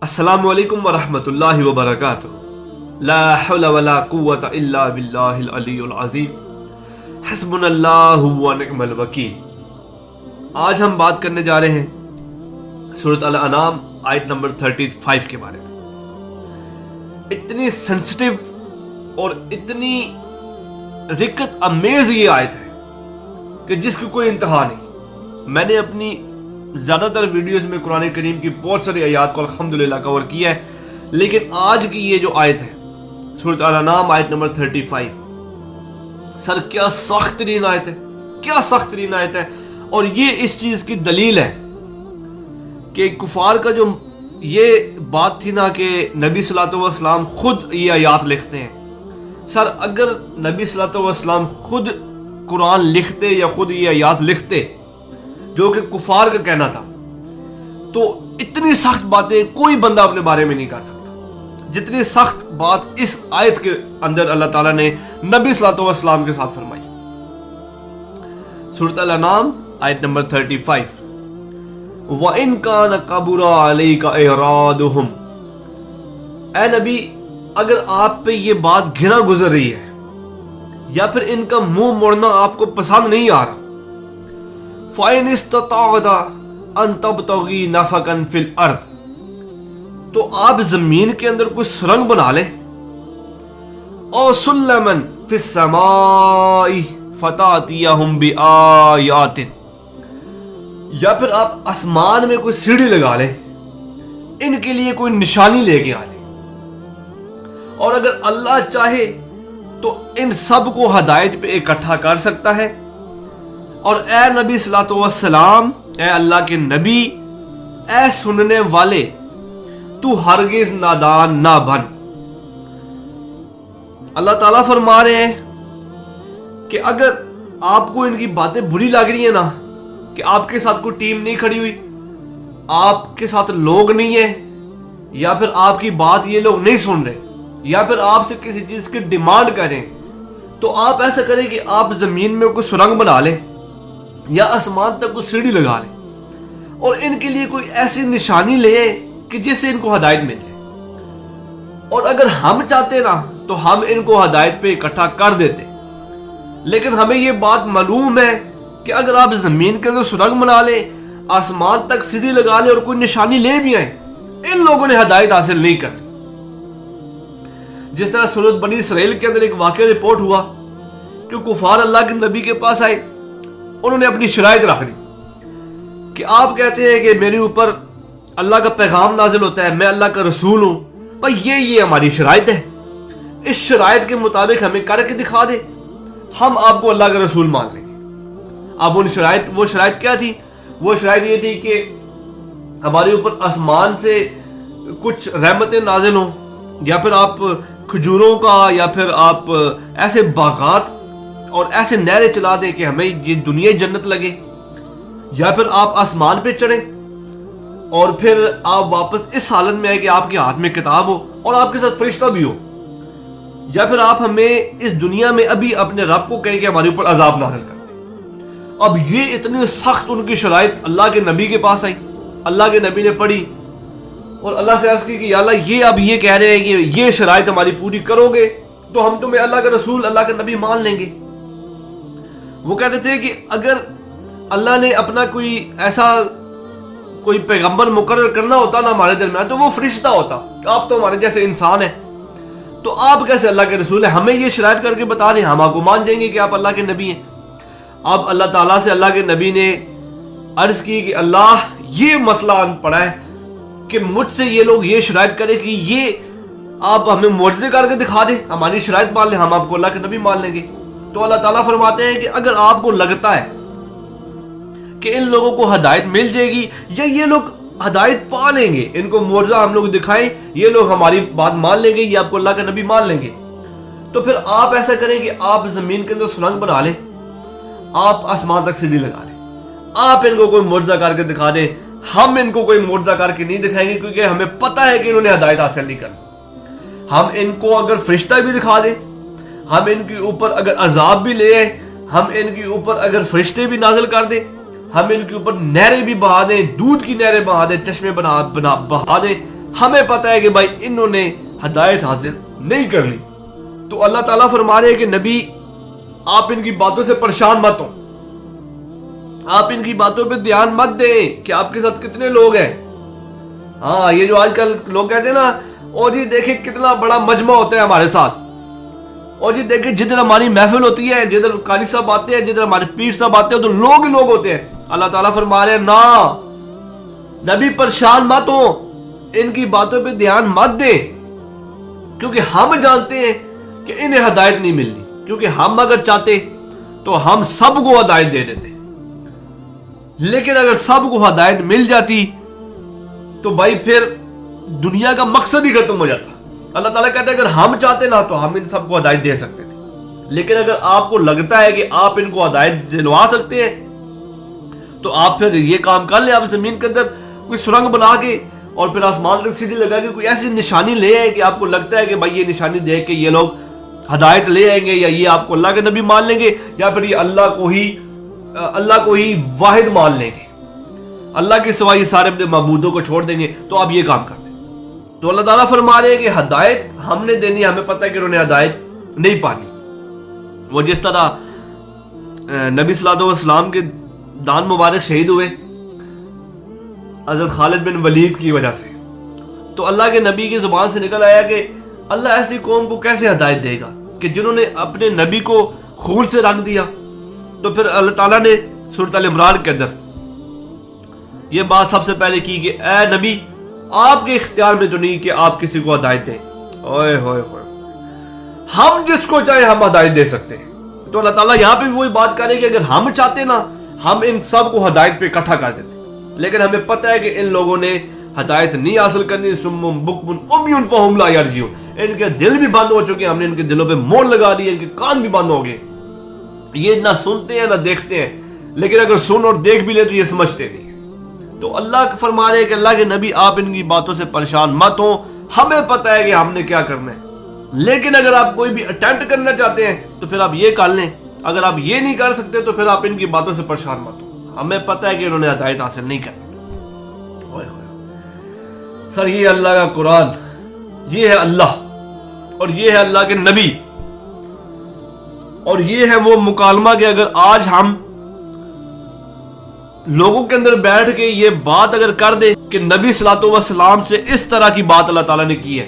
السلام علیکم ورحمۃ اللہ وبرکاتہ۔ لا حول ولا قوة الا باللہ العلی العظیم، حسبنا اللہ ونعم الوکیل۔ آج ہم بات کرنے جا رہے ہیں سورۃ الانعام آیت نمبر 35 کے بارے میں۔ اتنی سینسٹیو اور اتنی رکت امیز یہ آیت ہے کہ جس کی کوئی انتہا نہیں۔ میں نے اپنی زیادہ تر ویڈیوز میں قرآن کریم کی بہت ساری آیات کو الحمدللہ کور کیا ہے، لیکن آج کی یہ جو آیت ہے سورۃ الانعام آیت نمبر 35، سر کیا سخت ترین آیت ہے، کیا سخت ترین آیت ہے۔ اور یہ اس چیز کی دلیل ہے کہ کفار کا جو یہ بات تھی نا کہ نبی صلی اللہ علیہ وسلم خود یہ آیات لکھتے ہیں۔ سر اگر نبی صلی اللہ علیہ وسلم خود قرآن لکھتے یا خود یہ آیات لکھتے جو کہ کفار کا کہنا تھا، تو اتنی سخت باتیں کوئی بندہ اپنے بارے میں نہیں کر سکتا جتنی سخت بات اس آیت کے اندر اللہ تعالیٰ نے نبی صلی اللہ علیہ وسلم کے ساتھ فرمائی۔ سورۃ الانعام آیت نمبر 35، وَإِن كَانَ كَبُرَ عَلَيْكَ إِعْرَاضُهُمْ، اے نبی اگر آپ پہ یہ بات گھنا گزر رہی ہے یا پھر ان کا منہ موڑنا آپ کو پسند نہیں آ رہا، فَإِنِ اسْتَطَعْتَ أَن تَبْتَغِي نَفَقًا فِي الْأَرْضِ، تو آپ زمین کے اندر کوئی سرنگ بنا لیں، اور سلمًا فِي السَّمَاءِ فَتَأْتِيَهُم بِآيَاتٍ، یا پھر آپ آسمان میں کوئی سیڑھی لگا لیں، ان کے لیے کوئی نشانی لے کے آ جائیں۔ اور اگر اللہ چاہے تو ان سب کو ہدایت پہ اکٹھا کر سکتا ہے۔ اور اے نبی صلی اللہ علیہ وسلم، اے اللہ کے نبی، اے سننے والے، تو ہرگز نادان نہ بن۔ اللہ تعالیٰ فرما رہے ہیں کہ اگر آپ کو ان کی باتیں بری لگ رہی ہیں نا، کہ آپ کے ساتھ کوئی ٹیم نہیں کھڑی ہوئی، آپ کے ساتھ لوگ نہیں ہیں، یا پھر آپ کی بات یہ لوگ نہیں سن رہے، یا پھر آپ سے کسی چیز کی ڈیمانڈ کریں، تو آپ ایسا کریں کہ آپ زمین میں کوئی سرنگ بنا لیں یا آسمان تک کوئی سیڑھی لگا لیں، اور ان کے لیے کوئی ایسی نشانی لے کہ جس سے ان کو ہدایت مل جائے۔ اور اگر ہم چاہتے نا تو ہم ان کو ہدایت پہ اکٹھا کر دیتے، لیکن ہمیں یہ بات معلوم ہے کہ اگر آپ زمین کے اندر سرنگ بنا لیں، آسمان تک سیڑھی لگا لیں اور کوئی نشانی لے بھی آئیں، ان لوگوں نے ہدایت حاصل نہیں کرتی۔ جس طرح سورۃ بنی اسرائیل کے اندر ایک واقعہ رپورٹ ہوا کہ کفار اللہ کے نبی کے پاس آئے، انہوں نے اپنی شرائط رکھ دی کہ آپ کہتے ہیں کہ میرے اوپر اللہ کا پیغام نازل ہوتا ہے، میں اللہ کا رسول ہوں، بھائی یہ ہماری شرائط ہے، اس شرائط کے مطابق ہمیں کر کے دکھا دے، ہم آپ کو اللہ کا رسول مان لیں گے۔ اب وہ شرائط کیا تھی؟ وہ شرائط یہ تھی کہ ہمارے اوپر آسمان سے کچھ رحمتیں نازل ہوں، یا پھر آپ کھجوروں کا، یا پھر آپ ایسے باغات اور ایسے نہریں چلا دیں کہ ہمیں یہ دنیا جنت لگے، یا پھر آپ آسمان پہ چڑھیں اور پھر آپ واپس اس حالت میں آئے کہ آپ کے ہاتھ میں کتاب ہو اور آپ کے ساتھ فرشتہ بھی ہو، یا پھر آپ ہمیں اس دنیا میں ابھی اپنے رب کو کہیں کہ ہمارے اوپر عذاب نازل کر دیں۔ اب یہ اتنی سخت ان کی شرائط اللہ کے نبی کے پاس آئی، اللہ کے نبی نے پڑھی اور اللہ سے عرض کی کہ یا اللہ یہ کہہ رہے ہیں کہ یہ شرائط ہماری پوری کرو گے تو ہم تمہیں اللہ کا رسول، اللہ کا نبی مان لیں گے۔ وہ کہتے تھے کہ اگر اللہ نے اپنا کوئی پیغمبر مقرر کرنا ہوتا نا ہمارے درمیان تو وہ فرشتہ ہوتا، آپ تو ہمارے جیسے انسان ہیں، تو آپ کیسے اللہ کے رسول ہیں؟ ہمیں یہ شرائط کر کے بتا دیں، ہم آپ کو مان جائیں گے کہ آپ اللہ کے نبی ہیں۔ اب اللہ تعالیٰ سے اللہ کے نبی نے عرض کی کہ اللہ یہ مسئلہ آن پڑا ہے کہ مجھ سے یہ لوگ یہ شرائط کریں کہ یہ آپ ہمیں معجزے کر کے دکھا دیں، ہماری شرائط مان لیں، ہم آپ کو اللہ کے نبی مان لیں گے۔ تو اللہ تعالیٰ فرماتے ہیں کہ اگر آپ کو لگتا ہے کہ ان لوگوں کو ہدایت مل جائے گی یا یہ لوگ ہدایت پا لیں گے، ان کو معجزہ ہم لوگ دکھائیں، یہ لوگ ہماری بات مان لیں گے، یہ آپ کو اللہ کا نبی مان لیں گے، تو پھر آپ ایسا کریں کہ آپ زمین کے اندر سرنگ بنا لیں، آپ آسمان تک سیڑھی لگا لیں، آپ ان کو کوئی معجزہ کر کے دکھا دیں۔ ہم ان کو کوئی معجزہ کر کے نہیں دکھائیں گے کیونکہ ہمیں پتہ ہے کہ انہوں نے ہدایت حاصل نہیں کرنی۔ ہم ان کو اگر فرشتہ بھی دکھا دیں، ہم ان کے اوپر اگر عذاب بھی لے آئیں، ہم ان کے اوپر اگر فرشتے بھی نازل کر دیں، ہم ان کے اوپر نہریں بھی بہا دیں، دودھ کی نہریں بہا دیں، چشمے بہا دیں، ہمیں پتہ ہے کہ بھائی انہوں نے ہدایت حاصل نہیں کر لی. تو اللہ تعالیٰ فرما رہے ہیں کہ نبی آپ ان کی باتوں سے پریشان مت ہو, آپ ان کی باتوں پہ دھیان مت دیں کہ آپ کے ساتھ کتنے لوگ ہیں. ہاں یہ جو آج کل لوگ کہتے ہیں نا, اور جی دیکھیں کتنا بڑا مجمع ہوتا ہے ہمارے ساتھ, اور جی دیکھیں جدھر ہماری محفل ہوتی ہے, جدھر قاری صاحب آتے ہیں, جدھر ہمارے پیر صاحب آتے ہیں تو لوگ ہی لوگ ہوتے ہیں. اللہ تعالیٰ فرما رہے ہیں نا نبی پریشان مت ہو, ان کی باتوں پہ دھیان مت دیں, کیونکہ ہم جانتے ہیں کہ انہیں ہدایت نہیں ملنی, کیونکہ ہم اگر چاہتے تو ہم سب کو ہدایت دے دیتے, لیکن اگر سب کو ہدایت مل جاتی تو بھائی پھر دنیا کا مقصد ہی ختم ہو جاتا. اللہ تعالیٰ کہتا ہے اگر ہم چاہتے نا تو ہم ان سب کو ہدایت دے سکتے تھے, لیکن اگر آپ کو لگتا ہے کہ آپ ان کو ہدایت دلوا سکتے ہیں تو آپ پھر یہ کام کر لیں, آپ زمین کے اندر کوئی سرنگ بنا کے اور پھر آسمان تک سیدھی لگا کے کوئی ایسی نشانی لے آئے کہ آپ کو لگتا ہے کہ بھائی یہ نشانی دیکھ کے یہ لوگ ہدایت لے آئیں گے, یا یہ آپ کو اللہ کے نبی مان لیں گے, یا پھر یہ اللہ کو ہی واحد مان لیں گے, اللہ کے سوا یہ سارے اپنے معبودوں کو چھوڑ دیں گے, تو آپ یہ کام کر دیں. تو اللہ تعالیٰ فرما رہے ہیں کہ ہدایت ہم نے دینی ہے, ہمیں پتہ ہے کہ انہوں نے ہدایت نہیں پانی. وہ جس طرح نبی صلی اللہ علیہ وسلم کے دان مبارک شہید ہوئے حضرت خالد بن ولید کی وجہ سے, تو اللہ کے نبی کی زبان سے نکل آیا کہ اللہ ایسی قوم کو کیسے ہدایت دے گا کہ جنہوں نے اپنے نبی کو خون سے رنگ دیا. تو پھر اللہ تعالیٰ نے سورۃ ال عمران کے اندر یہ بات سب سے پہلے کی کہ اے نبی آپ کے اختیار میں تو نہیں کہ آپ کسی کو ہدایت دیں, اوئے ہوئے ہوئے ہم جس کو چاہے ہم ہدایت دے سکتے ہیں. تو اللہ تعالیٰ یہاں پہ وہی بات کرے کہ اگر ہم چاہتے نا ہم ان سب کو ہدایت پہ اکٹھا کر دیتے, لیکن ہمیں پتہ ہے کہ ان لوگوں نے ہدایت نہیں حاصل کرنی. سم بکم عمی فہم لا یرجعون, ان کے دل بھی بند ہو چکے ہیں, ہم نے ان کے دلوں پہ مور لگا دی ہے, ان کے کان بھی بند ہو گئے, یہ نہ سنتے ہیں نہ دیکھتے ہیں, لیکن اگر سن اور دیکھ بھی لے تو یہ سمجھتے نہیں ہیں. تو اللہ فرما رہے ہیں کہ اللہ کے نبی آپ ان کی باتوں سے پریشان مت ہوں, ہمیں پتہ ہے کہ ہم نے کیا کرنا ہے, لیکن اگر آپ کوئی بھی اٹیمپٹ کرنا چاہتے ہیں تو پھر آپ یہ کر لیں, اگر آپ یہ نہیں کر سکتے تو پھر آپ ان کی باتوں سے پریشان مت ہوں, ہمیں پتہ ہے کہ انہوں نے ہدایت حاصل نہیں کرنی. سر یہ اللہ کا قرآن, یہ ہے اللہ, اور یہ ہے اللہ کے نبی, اور یہ ہے وہ مکالمہ کہ اگر آج ہم لوگوں کے اندر بیٹھ کے یہ بات اگر کر دیں کہ نبی صلی اللہ علیہ وسلم سے اس طرح کی بات اللہ تعالیٰ نے کی ہے,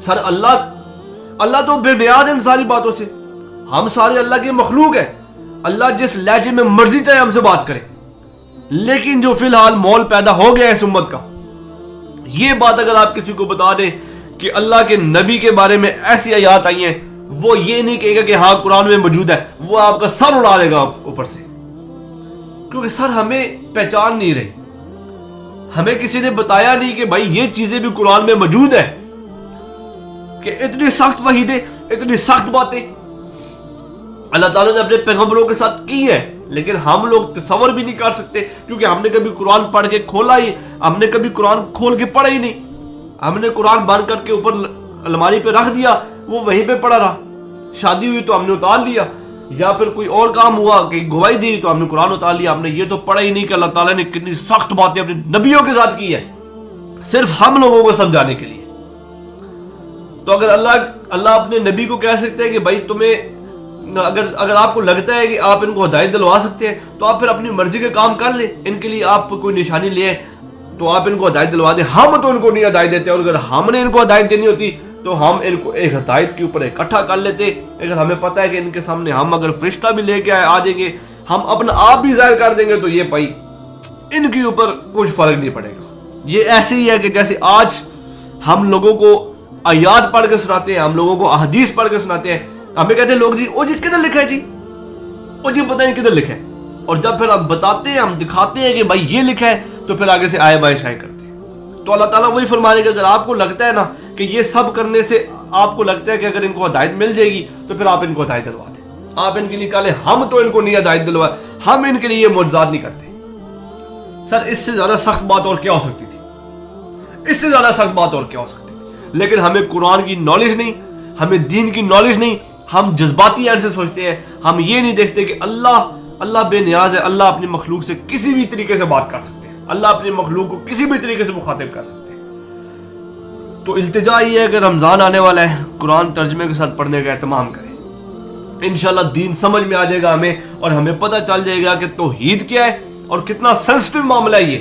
سر اللہ تو بے نیاز ہے ان ساری باتوں سے, ہم سارے اللہ کے مخلوق ہیں, اللہ جس لہجے میں مرضی چاہے ہم سے بات کرے, لیکن جو فی الحال مول پیدا ہو گیا ہے اس امت کا, یہ بات اگر آپ کسی کو بتا دیں کہ اللہ کے نبی کے بارے میں ایسی آیات آئی ہیں, وہ یہ نہیں کہے گا کہ ہاں قرآن میں موجود ہے, وہ آپ کا سر اڑا دے گا اوپر سے, کیونکہ سر ہمیں پہچان نہیں رہی, ہمیں کسی نے بتایا نہیں کہ بھائی یہ چیزیں بھی قرآن میں موجود ہے, کہ اتنی سخت وحیدیں, اتنی سخت باتیں اللہ تعالیٰ نے اپنے پیغمبروں کے ساتھ کی ہے, لیکن ہم لوگ تصور بھی نہیں کر سکتے, کیونکہ ہم نے کبھی قرآن پڑھ کے کھولا ہی, ہم نے کبھی قرآن کھول کے پڑھا ہی نہیں, ہم نے قرآن بند کر کے اوپر الماری پہ رکھ دیا, وہ وہیں پہ پڑا رہا, شادی ہوئی تو ہم نے اتار لیا, یا پھر کوئی اور کام ہوا کہ گواہی دی تو ہم نے قرآن اتار لیا, ہم نے یہ تو پڑھا ہی نہیں کہ اللہ تعالیٰ نے کتنی سخت باتیں اپنے نبیوں کے ساتھ کی ہے, صرف ہم لوگوں کو سمجھانے کے لیے. تو اگر اللہ اپنے نبی کو کہہ سکتے ہیں کہ بھائی تمہیں اگر آپ کو لگتا ہے کہ آپ ان کو ہدایت دلوا سکتے ہیں تو آپ پھر اپنی مرضی کے کام کر لیں, ان کے لیے آپ کوئی نشانی لے تو آپ ان کو ہدایت دلوا دیں. ہم تو ان کو نہیں ہدایت دیتے, اور اگر ہم نے ان کو ہدایت دینی ہوتی تو ہم ان کو ایک ہدایت کے اوپر اکٹھا کر لیتے. اگر ہمیں پتہ ہے کہ ان کے سامنے ہم اگر فرشتہ بھی لے کے آ جائیں گے, ہم اپنا آپ بھی ظاہر کر دیں گے, تو یہ بھائی ان کے اوپر کچھ فرق نہیں پڑے گا. یہ ایسے ہی ہے کہ جیسے آج ہم لوگوں کو آیات پڑھ کے سناتے ہیں, ہم لوگوں کو احادیث پڑھ کے سناتے ہیں, ہمیں کہتے ہیں لوگ جی او جی کدھر لکھا ہے, جی او جی پتہ نہیں کدھر لکھا ہے, اور جب پھر ہم بتاتے ہیں, ہم دکھاتے ہیں کہ بھائی یہ لکھا ہے, تو پھر آگے سے آئے بائے شائع کرتے ہیں. تو اللہ تعالیٰ وہی فرمانے کہ اگر آپ کو لگتا ہے نا کہ یہ سب کرنے سے آپ کو لگتا ہے کہ اگر ان کو ہدایت مل جائے گی تو پھر آپ ان کو ہدایت دلوا دیں. آپ ان کے لیے کہہ لیں ہم تو ان کو نہیں ہدایت دلوائے, ہم ان کے لیے یہ معجزات نہیں کرتے. سر اس سے زیادہ سخت بات اور کیا ہو سکتی تھی, اس سے زیادہ سخت بات اور کیا ہو سکتی تھی. لیکن ہمیں قرآن کی نالج نہیں, ہمیں دین کی نالج نہیں, ہم جذباتی اینڈ سے سوچتے ہیں, ہم یہ نہیں دیکھتے کہ اللہ بے نیاز ہے, اللہ اپنی مخلوق سے کسی بھی طریقے سے بات کر سکتے ہیں, اللہ اپنی مخلوق کو کسی بھی طریقے سے مخاطب کر سکتے ہیں. تو التجا یہ ہے کہ رمضان آنے والا ہے، قرآن ترجمے کے ساتھ پڑھنے کا اہتمام کریں، انشاءاللہ دین سمجھ میں آ جائے گا ہمیں، اور ہمیں پتہ چل جائے گا کہ توحید کیا ہے اور کتنا سینسٹیو معاملہ ہے یہ،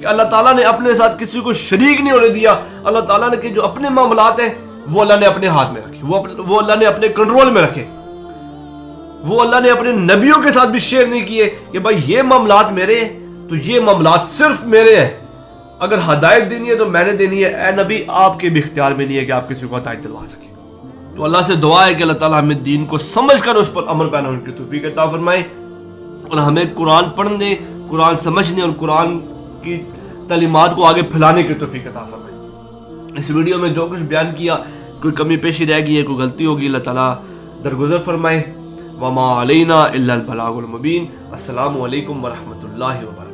کہ اللہ تعالیٰ نے اپنے ساتھ کسی کو شریک نہیں ہونے دیا۔ اللہ تعالیٰ نے کہ جو اپنے معاملات ہیں وہ اللہ نے اپنے ہاتھ میں رکھے، وہ اللہ نے اپنے کنٹرول میں رکھے، وہ اللہ نے اپنے نبیوں کے ساتھ بھی شیئر نہیں کیے کہ بھائی یہ معاملات میرے ہیں تو یہ معاملات صرف میرے ہیں، اگر ہدایت دینی ہے تو میں نے دینی ہے، اے نبی آپ کے بھی اختیار میں نہیں ہے کہ آپ کسی کو ہدایت دلوا سکیں۔ تو اللہ سے دعا ہے کہ اللہ تعالیٰ ہمیں دین کو سمجھ کر اس پر عمل پیرا ہونے کی توفیق عطا فرمائے، اور ہمیں قرآن پڑھنے، قرآن سمجھنے اور قرآن کی تعلیمات کو آگے پھیلانے کی توفیق عطا فرمائے۔ اس ویڈیو میں جو کچھ بیان کیا، کوئی کمی پیشی رہ گئی ہے، کوئی غلطی ہوگی، اللہ تعالیٰ درگزر فرمائے۔ وما علینا الا البلاغ المبین۔ السلام علیکم ورحمۃ اللہ وبرکاتہ۔